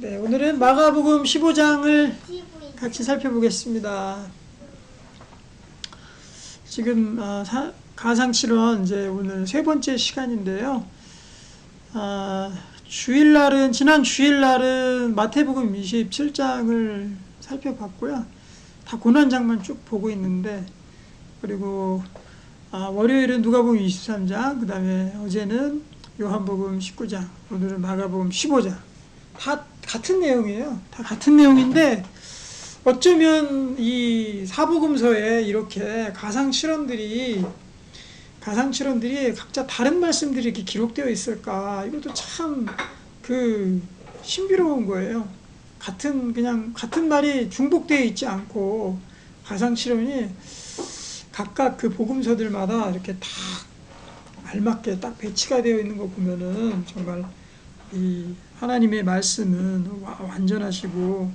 네, 오늘은 마가복음 15장을 같이 살펴보겠습니다. 지금 가상칠언 이제 오늘 세 번째 시간인데요. 지난 주일날은 마태복음 27장을 살펴봤고요. 다 고난장만 쭉 보고 있는데, 그리고 월요일은 누가복음 23장, 그 다음에 어제는 요한복음 19장, 오늘은 마가복음 15장. 다 같은 내용이에요. 다 같은 내용인데 어쩌면 이 사복음서에 이렇게 가상칠언들이 각자 다른 말씀들이 이렇게 기록되어 있을까? 이것도 참 신비로운 거예요. 같은 말이 중복되어 있지 않고 가상칠언이 각각 그 복음서들마다 이렇게 딱 알맞게 딱 배치가 되어 있는 거 보면은 정말 이 하나님의 말씀은 완전하시고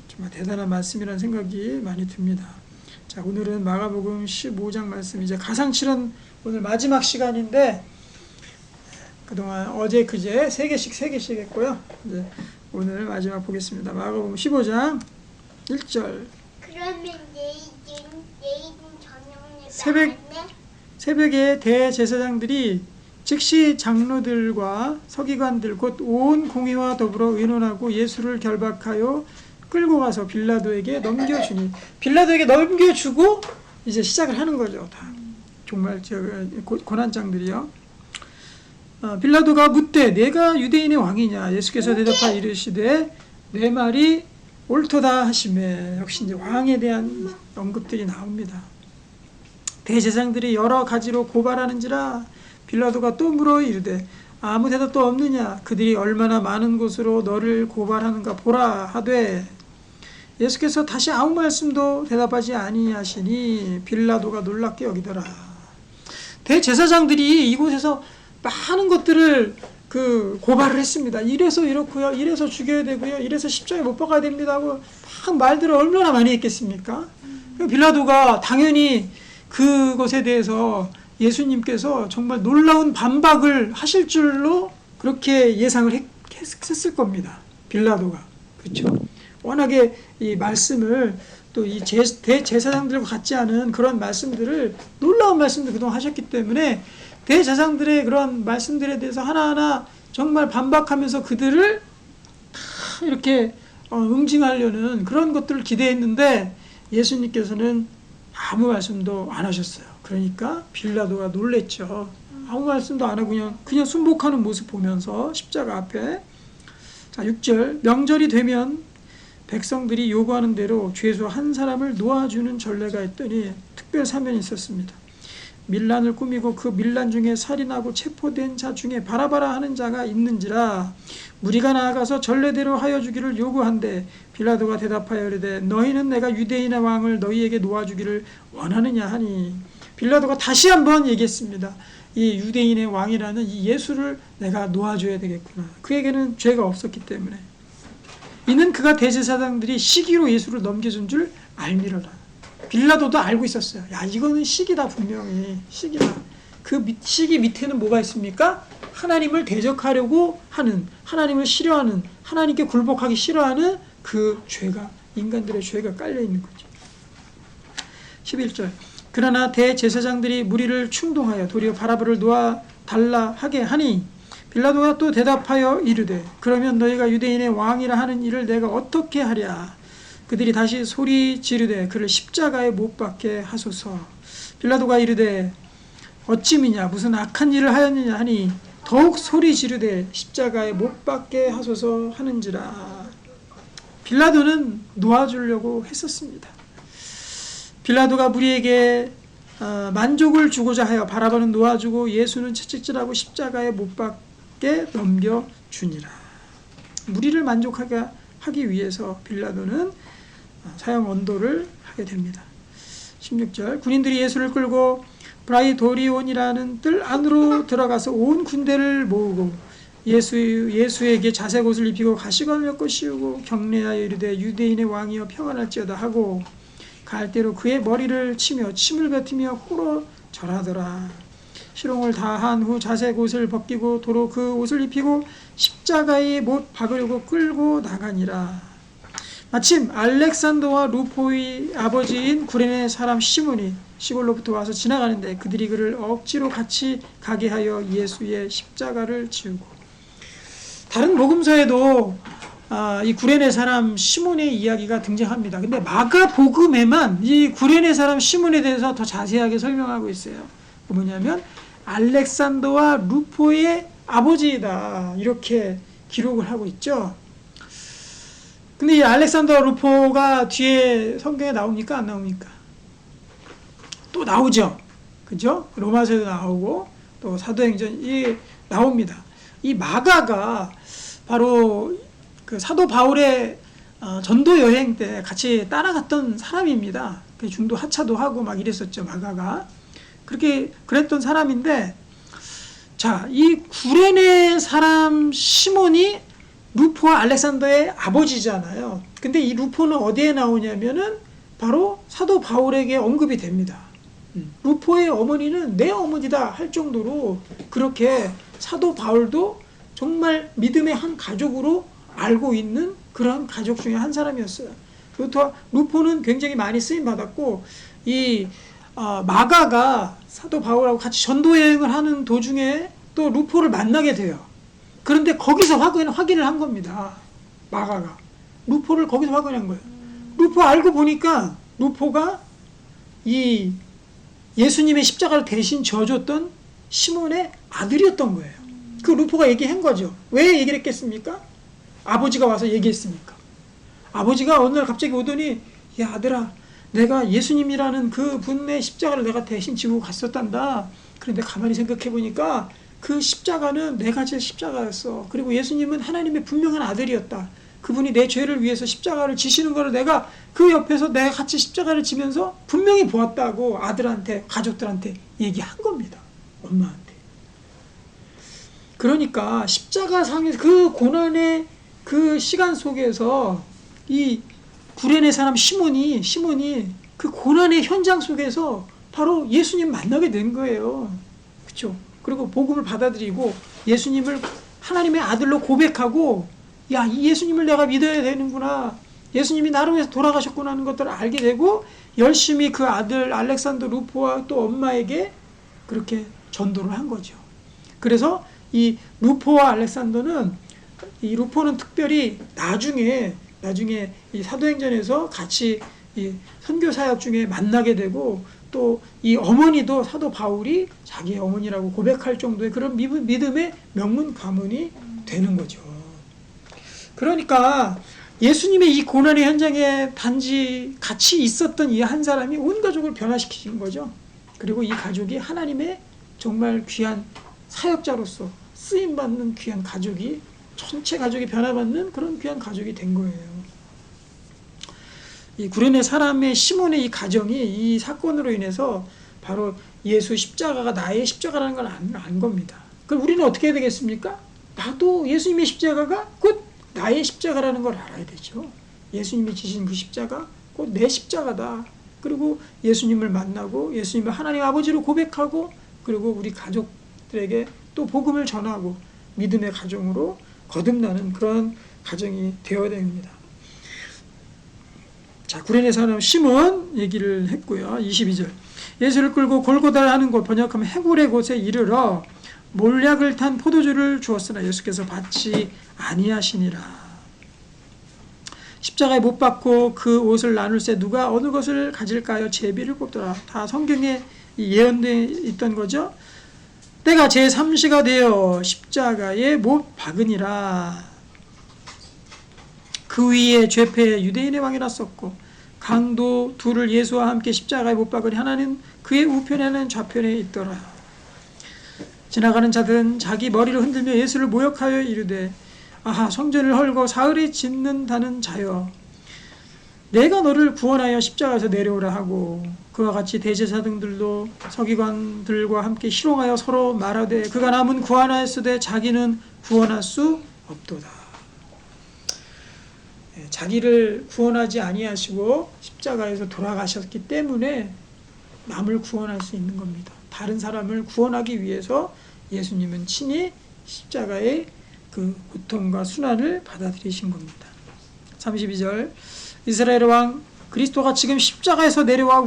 정말 대단한 말씀이라는 생각이 많이 듭니다. 자, 오늘은 마가복음 15장 말씀, 이제 가상칠언 오늘 마지막 시간인데, 그동안 어제 그제 세 개씩 했고요. 이제 오늘 마지막 보겠습니다. 마가복음 15장 1절. 그러면 내일은 저녁에 새벽에 대제사장들이 즉시 장로들과 서기관들 곧 온 공회와 더불어 의논하고 예수를 결박하여 끌고 가서 빌라도에게 넘겨주니, 빌라도에게 넘겨주고 이제 시작을 하는 거죠. 다 정말 고난장들이요. 빌라도가 묻되 내가 유대인의 왕이냐? 예수께서 대답하여 이르시되 내 말이 옳도다 하시매. 역시 이제 왕에 대한 언급들이 나옵니다. 대제사장들이 여러 가지로 고발하는지라 빌라도가 또 물어 이르되 아무 대답도 없느냐? 그들이 얼마나 많은 곳으로 너를 고발하는가 보라 하되, 예수께서 다시 아무 말씀도 대답하지 아니하시니 빌라도가 놀랍게 여기더라. 대제사장들이 이곳에서 많은 것들을 고발을 했습니다. 이래서 이렇고요, 이래서 죽여야 되고요, 이래서 십자가에 못 박아야 됩니다 하고 막 말들을 얼마나 많이 했겠습니까? 빌라도가 당연히 그것에 대해서 예수님께서 정말 놀라운 반박을 하실 줄로 그렇게 예상을 했을 겁니다. 빌라도가. 그렇죠? 워낙에 이 말씀을 또 이 대제사장들과 같지 않은 그런 말씀들을, 놀라운 말씀들 그동안 하셨기 때문에 대제사장들의 그런 말씀들에 대해서 하나하나 정말 반박하면서 그들을 다 이렇게 응징하려는 그런 것들을 기대했는데 예수님께서는 아무 말씀도 안 하셨어요. 그러니까 빌라도가 놀랬죠. 아무 말씀도 안 하고 그냥 순복하는 모습 보면서 십자가 앞에. 자, 6절. 명절이 되면 백성들이 요구하는 대로 죄수 한 사람을 놓아주는 전례가 있더니 특별 사면이 있었습니다. 밀란을 꾸미고 그 밀란 중에 살인하고 체포된 자 중에 바라바라 하는 자가 있는지라 무리가 나아가서 전례대로 하여 주기를 요구한데 빌라도가 대답하여 이르되 너희는 내가 유대인의 왕을 너희에게 놓아주기를 원하느냐 하니, 빌라도가 다시 한번 얘기했습니다. 이 유대인의 왕이라는 이 예수를 내가 놓아줘야 되겠구나. 그에게는 죄가 없었기 때문에. 이는 그가 대제사장들이 시기로 예수를 넘겨준 줄 알미러라. 빌라도도 알고 있었어요. 야, 이거는 시기다, 분명히 시기다. 그 시기 밑에는 뭐가 있습니까? 하나님을 대적하려고 하는, 하나님을 싫어하는, 하나님께 굴복하기 싫어하는 그 죄가, 인간들의 죄가 깔려 있는 거죠. 11절. 그러나 대제사장들이 무리를 충동하여 도리어 바라바를 놓아달라 하게 하니 빌라도가 또 대답하여 이르되 그러면 너희가 유대인의 왕이라 하는 일을 내가 어떻게 하랴? 그들이 다시 소리 지르되 그를 십자가에 못 박게 하소서. 빌라도가 이르되 어찌미냐? 무슨 악한 일을 하였느냐 하니 더욱 소리 지르되 십자가에 못 박게 하소서 하는지라. 빌라도는 놓아주려고 했었습니다. 빌라도가 무리에게 만족을 주고자 하여 바라바는 놓아주고 예수는 채찍질하고 십자가에 못 박게 넘겨주니라. 무리를 만족하게 하기 위해서 빌라도는 사형 언도를 하게 됩니다. 16절. 군인들이 예수를 끌고 브라이도리온이라는 뜰 안으로 들어가서 온 군대를 모으고 예수에게 자색 옷을 입히고 가시관을 엮어 씌우고 경례하여 이르되 유대인의 왕이여 평안할지어다 하고 갈대로 그의 머리를 치며 침을 뱉으며 호로 절하더라. 희롱을 다한 후 자색 옷을 벗기고 도로 그 옷을 입히고 십자가에 못 박으려고 끌고 나가니라. 마침 알렉산더와 루포의 아버지인 구레네 사람 시몬이 시골로부터 와서 지나가는데 그들이 그를 억지로 같이 가게 하여 예수의 십자가를 지우고. 다른 복음서에도 이 구레네 사람 시몬의 이야기가 등장합니다. 근데 마가복음에만 이 구레네 사람 시몬에 대해서 더 자세하게 설명하고 있어요. 뭐냐면 알렉산더와 루포의 아버지이다, 이렇게 기록을 하고 있죠. 근데 이 알렉산더와 루포가 뒤에 성경에 나옵니까? 안 나옵니까? 또 나오죠. 그죠? 로마서에도 나오고 또 사도행전이 나옵니다. 이 마가가 바로 그 사도 바울의 전도 여행 때 같이 따라갔던 사람입니다. 중도 하차도 하고 막 이랬었죠, 마가가. 그렇게 그랬던 사람인데, 자, 이 구레네 사람 시몬이 루포와 알렉산더의 아버지잖아요. 근데 이 루포는 어디에 나오냐면은 바로 사도 바울에게 언급이 됩니다. 루포의 어머니는 내 어머니다 할 정도로 그렇게 사도 바울도 정말 믿음의 한 가족으로 알고 있는 그런 가족 중에 한 사람이었어요. 루포는 굉장히 많이 쓰임 받았고, 이 마가가 사도 바울하고 같이 전도 여행을 하는 도중에 또 루포를 만나게 돼요. 그런데 거기서 확인을 한 겁니다. 마가가 루포를 거기서 확인한 거예요. 루포 알고 보니까 루포가 이 예수님의 십자가를 대신 져줬던 시몬의 아들이었던 거예요. 그 루포가 얘기한 거죠. 왜 얘기를 했겠습니까? 아버지가 와서 얘기했으니까. 아버지가 어느 날 갑자기 오더니, 야 아들아, 내가 예수님이라는 그 분의 십자가를 내가 대신 지고 갔었단다. 그런데 가만히 생각해 보니까 그 십자가는 내가 질 십자가였어. 그리고 예수님은 하나님의 분명한 아들이었다. 그분이 내 죄를 위해서 십자가를 지시는 거를 내가 그 옆에서 내가 같이 십자가를 지면서 분명히 보았다고 아들한테, 가족들한테 얘기한 겁니다. 엄마한테. 그러니까 십자가 상에서 그 고난의 그 시간 속에서 이 구레네 사람 시몬이 그 고난의 현장 속에서 바로 예수님 만나게 된 거예요. 그렇죠? 그리고 복음을 받아들이고 예수님을 하나님의 아들로 고백하고, 야, 이 예수님을 내가 믿어야 되는구나, 예수님이 나를 위해서 돌아가셨구나 하는 것들을 알게 되고 열심히 그 아들 알렉산더 루포와 또 엄마에게 그렇게 전도를 한 거죠. 그래서 이 루포와 알렉산더는, 이 루포는 특별히 나중에 이 사도행전에서 같이 이 선교 사역 중에 만나게 되고, 또 이 어머니도 사도 바울이 자기의 어머니라고 고백할 정도의 그런 믿음의 명문 가문이 되는 거죠. 그러니까 예수님의 이 고난의 현장에 단지 같이 있었던 이 한 사람이 온 가족을 변화시키신 거죠. 그리고 이 가족이 하나님의 정말 귀한 사역자로서 쓰임받는 귀한 가족이, 전체 가족이 변화받는 그런 귀한 가족이 된 거예요. 이 구레네 사람의 시몬의 이 가정이 이 사건으로 인해서 바로 예수 십자가가 나의 십자가라는 걸 안 겁니다. 그럼 우리는 어떻게 해야 되겠습니까? 나도 예수님의 십자가가 곧 나의 십자가라는 걸 알아야 되죠. 예수님이 지신 그 십자가 곧 내 십자가다. 그리고 예수님을 만나고 예수님을 하나님 아버지로 고백하고, 그리고 우리 가족들에게 또 복음을 전하고 믿음의 가정으로 거듭나는 그런 가정이 되어야 됩니다. 자, 구레네 사람 시몬 얘기를 했고요. 22절. 예수를 끌고 골고다라 하는 곳, 번역하면 해골의 곳에 이르러 몰약을 탄 포도주를 주었으나 예수께서 받지 아니하시니라. 십자가에 못 박고 그 옷을 나눌새 누가 어느 것을 가질까요? 제비를 뽑더라. 다 성경에 예언되어 있던 거죠. 때가 제3시가 되어 십자가에 못 박으니라. 그 위에 죄패 유대인의 왕이 났었고 강도 둘을 예수와 함께 십자가에 못 박으니 하나는 그의 우편에는 좌편에 있더라. 지나가는 자들은 자기 머리를 흔들며 예수를 모욕하여 이르되, 아하, 성전을 헐고 사흘에 짓는다는 자여, 내가 너를 구원하여 십자가에서 내려오라 하고, 그와 같이 대제사장들도 서기관들과 함께 희롱하여 서로 말하되, 그가 남은 구원하였으되 자기는 구원할 수 없도다. 자기를 구원하지 아니하시고 십자가에서 돌아가셨기 때문에 남을 구원할 수 있는 겁니다. 다른 사람을 구원하기 위해서 예수님은 친히 십자가의 그 고통과 순환을 받아들이신 겁니다. 32절 이스라엘 왕 그리스도가 지금 십자가에서 내려와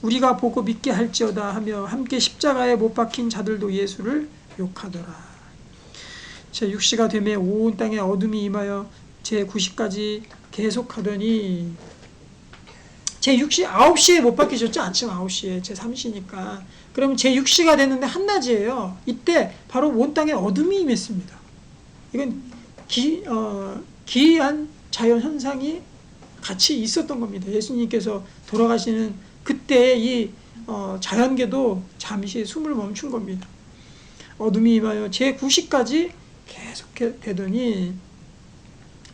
우리가 보고 믿게 할지어다 하며 함께 십자가에 못 박힌 자들도 예수를 욕하더라. 제6시가 되매 온 땅에 어둠이 임하여 제9시까지 계속하더니 제6시 9시에 못 박히셨죠? 아침 9시에 제3시니까. 그러면 제6시가 됐는데 한낮이에요. 이때 바로 온 땅에 어둠이 임했습니다. 이건 기이한 자연현상이 같이 있었던 겁니다. 예수님께서 돌아가시는 그때 이 자연계도 잠시 숨을 멈춘 겁니다. 어둠이 임하여 제9시까지 계속 되더니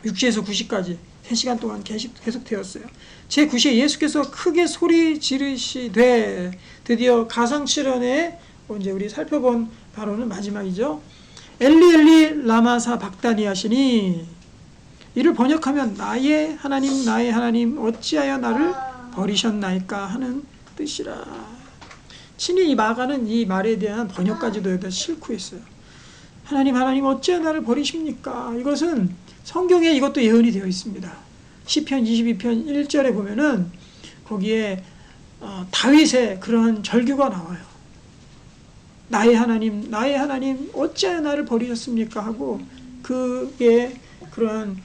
6시에서 9시까지 3시간 동안 계속 되었어요. 제9시에 예수께서 크게 소리 지르시되 드디어 가상칠언에 이제 우리 살펴본 바로는 마지막이죠. 엘리 엘리 라마사 박다니 하시니 이를 번역하면 나의 하나님 어찌하여 나를 버리셨나이까 하는 뜻이라. 친히 이 마가는 이 말에 대한 번역까지도 여기다 싣고 있어요. 하나님 어찌하여 나를 버리십니까? 이것은 성경에 이것도 예언이 되어 있습니다. 시편 22편 1절에 보면은 거기에 다윗의 그러한 절규가 나와요. 나의 하나님 어찌하여 나를 버리셨습니까? 하고 그게 그러한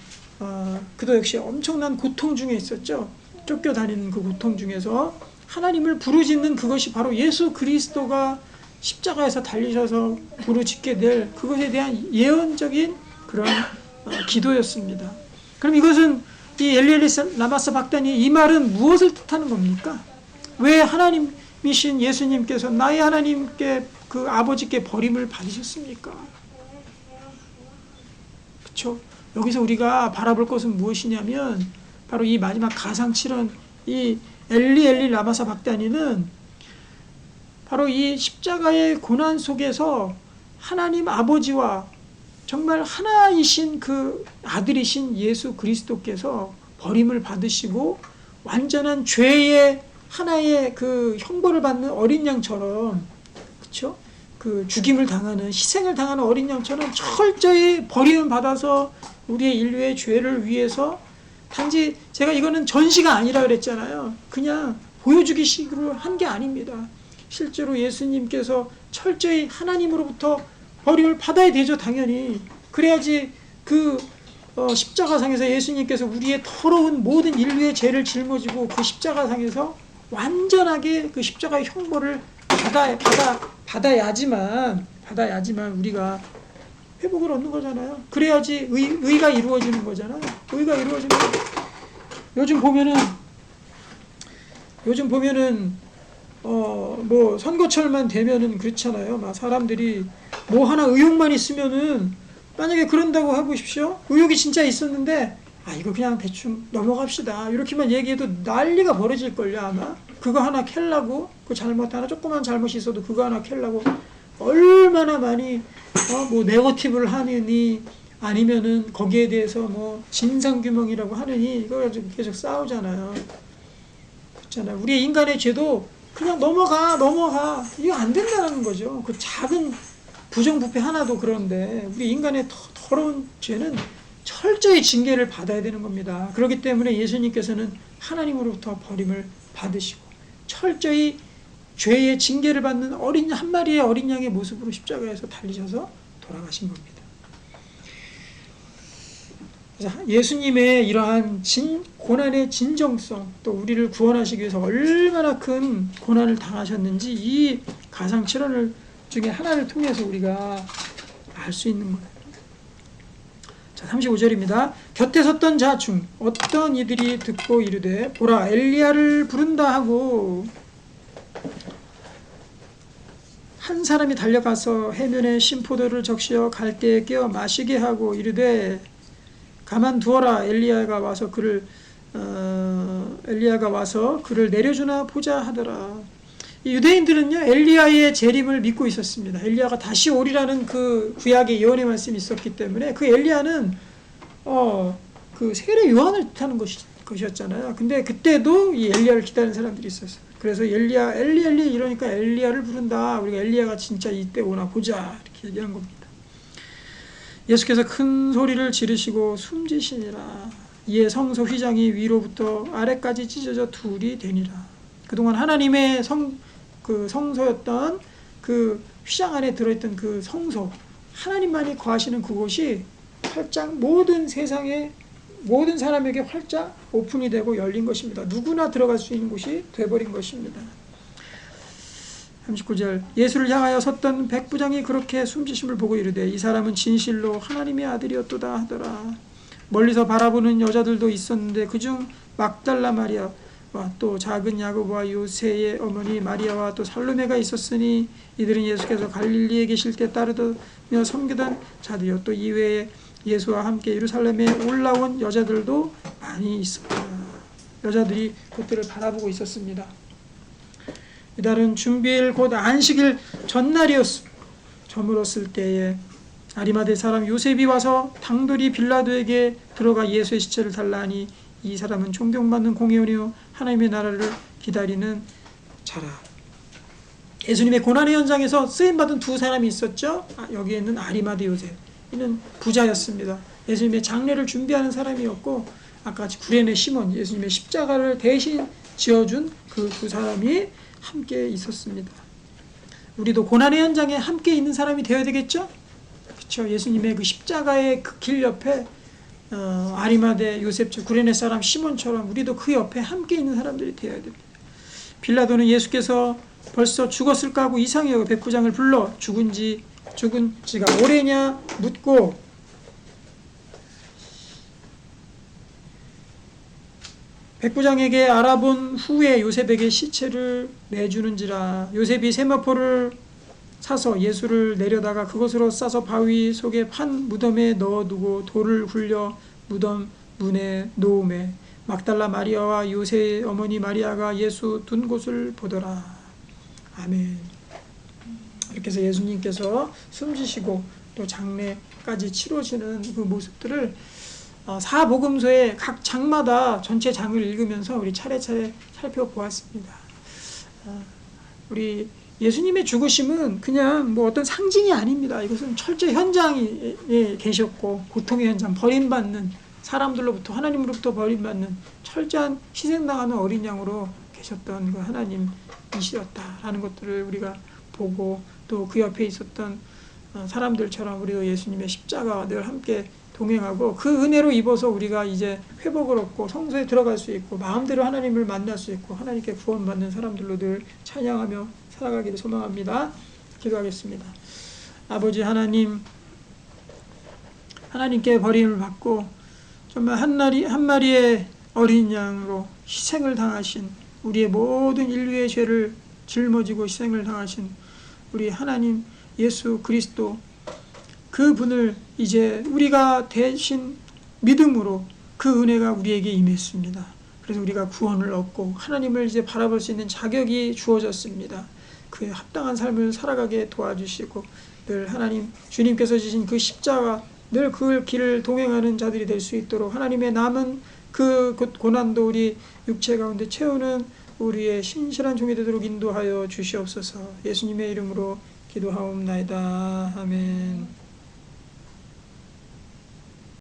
그도 역시 엄청난 고통 중에 있었죠. 쫓겨다니는 그 고통 중에서 하나님을 부르짖는 그것이 바로 예수 그리스도가 십자가에서 달리셔서 부르짖게 될 그것에 대한 예언적인 그런 기도였습니다. 그럼 이것은 이 엘리엘리 라마사 박다니 이 말은 무엇을 뜻하는 겁니까? 왜 하나님이신 예수님께서 나의 하나님께 그 아버지께 버림을 받으셨습니까? 그렇죠? 여기서 우리가 바라볼 것은 무엇이냐면 바로 이 마지막 가상칠언 이 엘리 라마사 박다니는 바로 이 십자가의 고난 속에서 하나님 아버지와 정말 하나이신 그 아들이신 예수 그리스도께서 버림을 받으시고 완전한 죄의 하나의 그 형벌을 받는 어린 양처럼, 그렇죠? 그 죽임을 당하는 희생을 당하는 어린 양처럼 철저히 버림을 받아서 우리의 인류의 죄를 위해서 단지 제가 이거는 전시가 아니라 그랬잖아요. 그냥 보여주기식으로 한 게 아닙니다. 실제로 예수님께서 철저히 하나님으로부터 버림을 받아야 되죠, 당연히. 그래야지 그 십자가상에서 예수님께서 우리의 더러운 모든 인류의 죄를 짊어지고 그 십자가상에서 완전하게 그 십자가의 형벌을 받아야지만 우리가 회복을 얻는 거잖아요. 그래야지 의가 이루어지는 거잖아요. 의가 이루어지는 거. 요즘 보면은 뭐 선거철만 되면은 그렇잖아요. 막 사람들이 뭐 하나 의혹만 있으면은 만약에 그런다고 해보십시오. 의혹이 진짜 있었는데 이거 그냥 대충 넘어갑시다. 이렇게만 얘기해도 난리가 벌어질걸요 아마. 그거 하나 캘라고 그 조그만 잘못이 있어도 그거 하나 캘라고 얼마나 많이 뭐 네거티브를 하느니 아니면은 거기에 대해서 뭐 진상규명이라고 하느니 이거 가지고 계속 싸우잖아요. 그렇잖아요. 우리 인간의 죄도 그냥 넘어가 이거 안 된다는 거죠. 그 작은 부정부패 하나도 그런데 우리 인간의 더러운 죄는 철저히 징계를 받아야 되는 겁니다. 그렇기 때문에 예수님께서는 하나님으로부터 버림을 받으시고 철저히 죄의 징계를 받는 한 마리의 어린 양의 모습으로 십자가에서 달리셔서 돌아가신 겁니다. 예수님의 이러한 고난의 진정성, 또 우리를 구원하시기 위해서 얼마나 큰 고난을 당하셨는지 이 가상칠언을 중에 하나를 통해서 우리가 알 수 있는 거예요. 자, 35절입니다. 곁에 섰던 자 중 어떤 이들이 듣고 이르되 보라 엘리야를 부른다 하고 한 사람이 달려가서 해면에 신포도를 적시어 갈대에 끼어 마시게 하고 이르되 가만두어라 엘리야가 와서 그를 내려주나 보자 하더라. 이 유대인들은요 엘리야의 재림을 믿고 있었습니다. 엘리야가 다시 오리라는 그 구약의 예언의 말씀이 있었기 때문에 그 엘리야는 그 세례 요한을 뜻하는 것이었잖아요. 근데 그때도 이 엘리야를 기다리는 사람들이 있었어요. 그래서 엘리야 엘리 엘리 이러니까 엘리야를 부른다. 우리가 엘리야가 진짜 이때 오나 보자 이렇게 얘기한 겁니다. 예수께서 큰 소리를 지르시고 숨지시니라. 이에 성소 휘장이 위로부터 아래까지 찢어져 둘이 되니라. 그동안 하나님의 성소였던 그 휘장 안에 들어있던 그 성소, 하나님만이 거하시는 그곳이 활짝 모든 세상의 모든 사람에게 활짝 오픈이 되고 열린 것입니다. 누구나 들어갈 수 있는 곳이 돼버린 것입니다. 39절 예수를 향하여 섰던 백부장이 그렇게 숨지심을 보고 이르되 이 사람은 진실로 하나님의 아들이었도다 하더라. 멀리서 바라보는 여자들도 있었는데 그중 막달라 마리아와 또 작은 야고보와 요새의 어머니 마리아와 또 살로메가 있었으니 이들은 예수께서 갈릴리에 계실 때 따르며 섬기던 자들이요 또 이외에 예수와 함께 예루살렘에 올라온 여자들도 많이 있었다. 여자들이 그들을 바라보고 있었습니다. 이달은 준비일 곧 안식일 전날이었습니다. 저물었을 때에 아리마대 사람 요셉이 와서 당돌이 빌라도에게 들어가 예수의 시체를 달라 하니 이 사람은 존경받는 공회원이요 하나님의 나라를 기다리는 자라. 예수님의 고난의 현장에서 쓰임받은 두 사람이 있었죠. 여기에는 아리마대 요셉, 이는 부자였습니다. 예수님의 장례를 준비하는 사람이었고 아까 같이 구레네 시몬, 예수님의 십자가를 대신 지어준 그 두 사람이 함께 있었습니다. 우리도 고난의 현장에 함께 있는 사람이 되어야 되겠죠? 그렇죠. 예수님의 그 십자가의 그 길 옆에 아리마대 요셉, 구레네 사람 시몬처럼 우리도 그 옆에 함께 있는 사람들이 되어야 됩니다. 빌라도는 예수께서 벌써 죽었을까 하고 이상히 여겨 백부장을 불러 죽은 지가 오래냐 묻고 백부장에게 알아본 후에 요셉에게 시체를 내주는지라. 요셉이 세마포를 사서 예수를 내려다가 그것으로 싸서 바위 속에 판 무덤에 넣어두고 돌을 굴려 무덤 문에 놓음에 막달라 마리아와 요새의 어머니 마리아가 예수 둔 곳을 보더라. 아멘. 이렇게 해서 예수님께서 숨지시고 또 장례까지 치러지는 그 모습들을 사복음서의 각 장마다 전체 장을 읽으면서 우리 차례차례 살펴보았습니다. 우리 예수님의 죽으심은 그냥 뭐 어떤 상징이 아닙니다. 이것은 철저 현장에 계셨고 고통의 현장, 버림받는 사람들로부터 하나님으로부터 버림받는 철저한 희생당하는 어린 양으로 계셨던 그 하나님이시었다라는 것들을 우리가 보고 또 그 옆에 있었던 사람들처럼 우리도 예수님의 십자가와 늘 함께 동행하고 그 은혜로 입어서 우리가 이제 회복을 얻고 성소에 들어갈 수 있고 마음대로 하나님을 만날 수 있고 하나님께 구원받는 사람들로 늘 찬양하며 살아가기를 소망합니다. 기도하겠습니다. 아버지 하나님, 하나님께 버림을 받고 정말 한 마리의 어린 양으로 희생을 당하신 우리의 모든 인류의 죄를 짊어지고 희생을 당하신 우리 하나님 예수 그리스도 그분을 이제 우리가 대신 믿음으로 그 은혜가 우리에게 임했습니다. 그래서 우리가 구원을 얻고 하나님을 이제 바라볼 수 있는 자격이 주어졌습니다. 그에 합당한 삶을 살아가게 도와주시고 늘 하나님 주님께서 주신 그 십자가 늘 그 길을 동행하는 자들이 될 수 있도록 하나님의 남은 그 고난도 우리 육체 가운데 채우는 우리의 신실한 종이 되도록 인도하여 주시옵소서. 예수님의 이름으로 기도하옵나이다. 아멘.